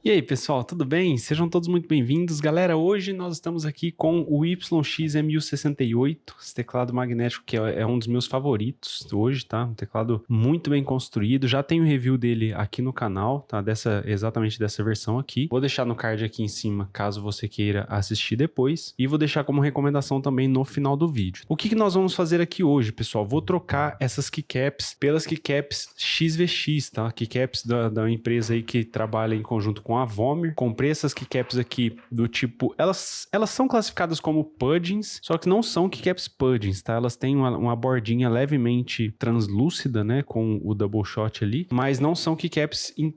E aí, pessoal, tudo bem? Sejam todos muito bem-vindos. Galera, hoje nós estamos aqui com o YX-M1068, esse teclado magnético que é um dos meus favoritos hoje, tá? Um teclado muito bem construído. Já tem o review dele aqui no canal, tá? Exatamente dessa versão aqui. Vou deixar no card aqui em cima, caso você queira assistir depois. E vou deixar como recomendação também no final do vídeo. O que nós vamos fazer aqui hoje, pessoal? Vou trocar essas keycaps pelas keycaps XVX, tá? Keycaps da empresa aí que trabalha em conjunto com a Vomir. Comprei essas keycaps aqui do tipo... Elas são classificadas como puddings, só que não são keycaps puddings, tá? Elas têm uma bordinha levemente translúcida, né? Com o double shot ali. Mas não são keycaps de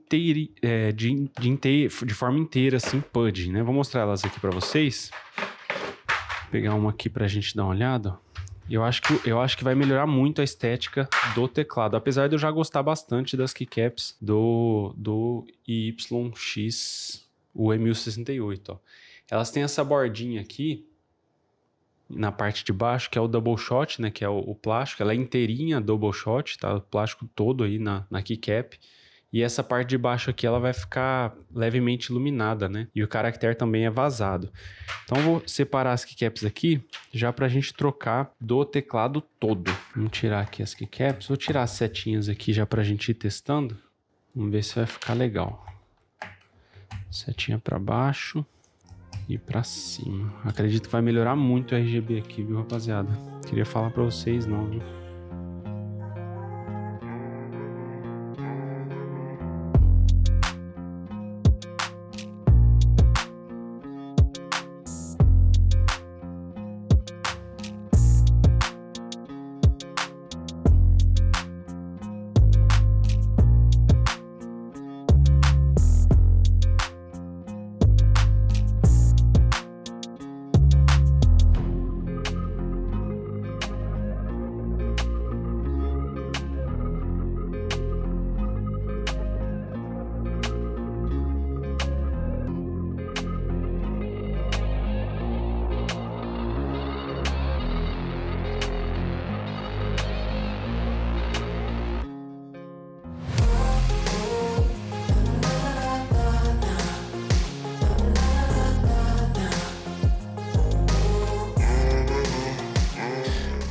forma inteira, assim, pudding, né? Vou mostrar elas aqui pra vocês. Vou pegar uma aqui pra gente dar uma olhada. Eu acho que vai melhorar muito a estética do teclado, apesar de eu já gostar bastante das keycaps do YX, o M1068, ó. Elas têm essa bordinha aqui, na parte de baixo, que é o double shot, né, que é o plástico, ela é inteirinha double shot, tá, o plástico todo aí na keycap. E essa parte de baixo aqui, ela vai ficar levemente iluminada, né? E o caractere também é vazado. Então, eu vou separar as keycaps aqui, já pra gente trocar do teclado todo. Vamos tirar aqui as keycaps. Vou tirar as setinhas aqui já pra gente ir testando. Vamos ver se vai ficar legal. Setinha pra baixo e pra cima. Acredito que vai melhorar muito o RGB aqui, viu, rapaziada? Queria falar pra vocês, não, viu?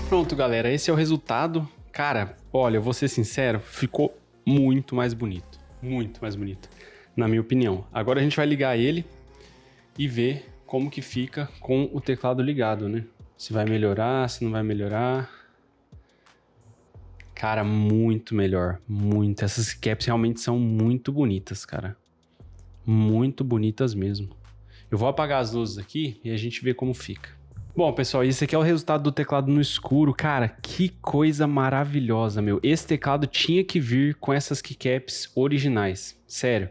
Pronto, galera, esse é o resultado. Cara, olha, eu vou ser sincero, ficou muito mais bonito. Muito mais bonito, na minha opinião. Agora a gente vai ligar ele e ver como que fica com o teclado ligado, né? Se vai melhorar, se não vai melhorar. Cara, muito melhor, muito. Essas caps realmente são muito bonitas, cara. Muito bonitas mesmo. Eu vou apagar as luzes aqui e a gente vê como fica. Bom, pessoal, esse aqui é o resultado do teclado no escuro. Cara, que coisa maravilhosa, meu. Esse teclado tinha que vir com essas keycaps originais. Sério.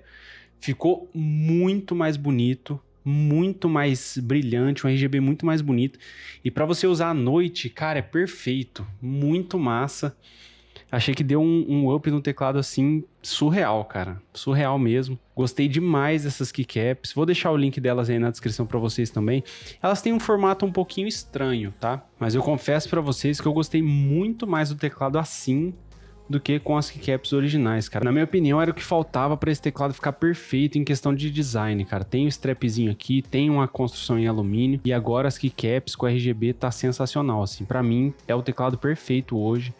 Ficou muito mais bonito, muito mais brilhante, um RGB muito mais bonito. E pra você usar à noite, cara, é perfeito. Muito massa. Achei que deu um up no teclado assim, surreal, cara. Surreal mesmo. Gostei demais dessas keycaps. Vou deixar o link delas aí na descrição pra vocês também. Elas têm um formato um pouquinho estranho, tá? Mas eu confesso pra vocês que eu gostei muito mais do teclado assim do que com as keycaps originais, cara. Na minha opinião, era o que faltava pra esse teclado ficar perfeito em questão de design, cara. Tem o strapzinho aqui, tem uma construção em alumínio e agora as keycaps com RGB tá sensacional, assim. Pra mim, é o teclado perfeito hoje.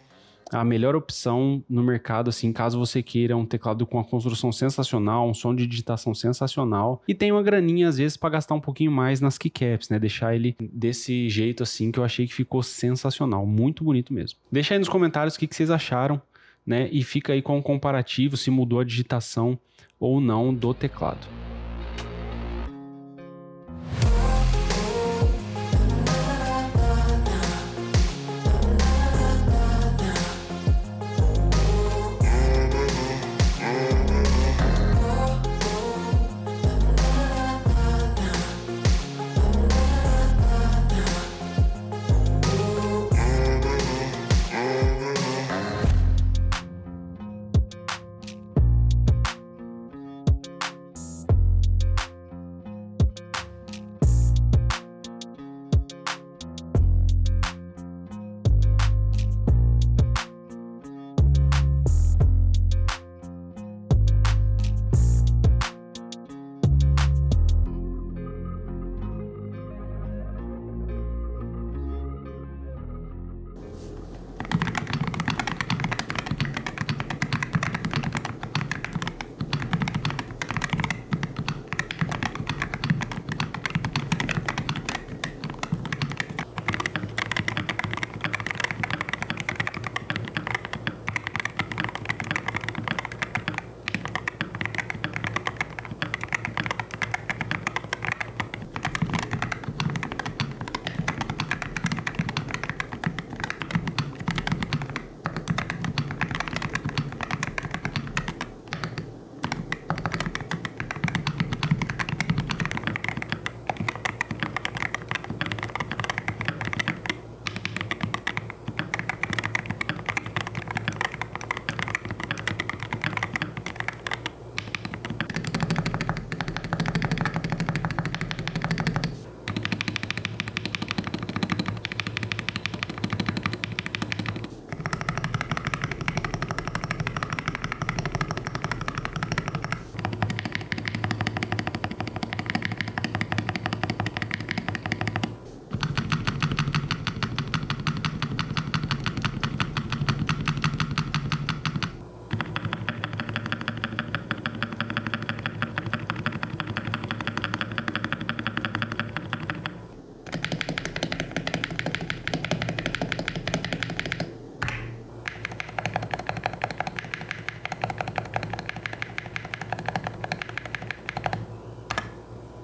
A melhor opção no mercado, assim, caso você queira um teclado com uma construção sensacional, um som de digitação sensacional e tem uma graninha, às vezes, para gastar um pouquinho mais nas keycaps, né? Deixar ele desse jeito, assim, que eu achei que ficou sensacional. Muito bonito mesmo. Deixa aí nos comentários o que vocês acharam, né? E fica aí com o comparativo, se mudou a digitação ou não do teclado.